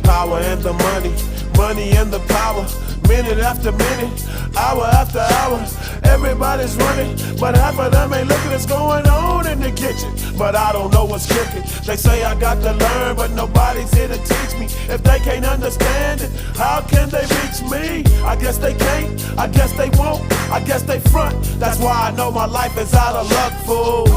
power and the money, money and the power. Minute after minute, hour after hour, everybody's running, but half of them ain't looking what's going on in the kitchen. But I don't know what's cooking. They say I got to learn, but nobody's here to teach me. If they can't understand it, how can they reach me? I guess they can't, I guess they won't, I guess they front. That's why I know my life is out of luck, fool.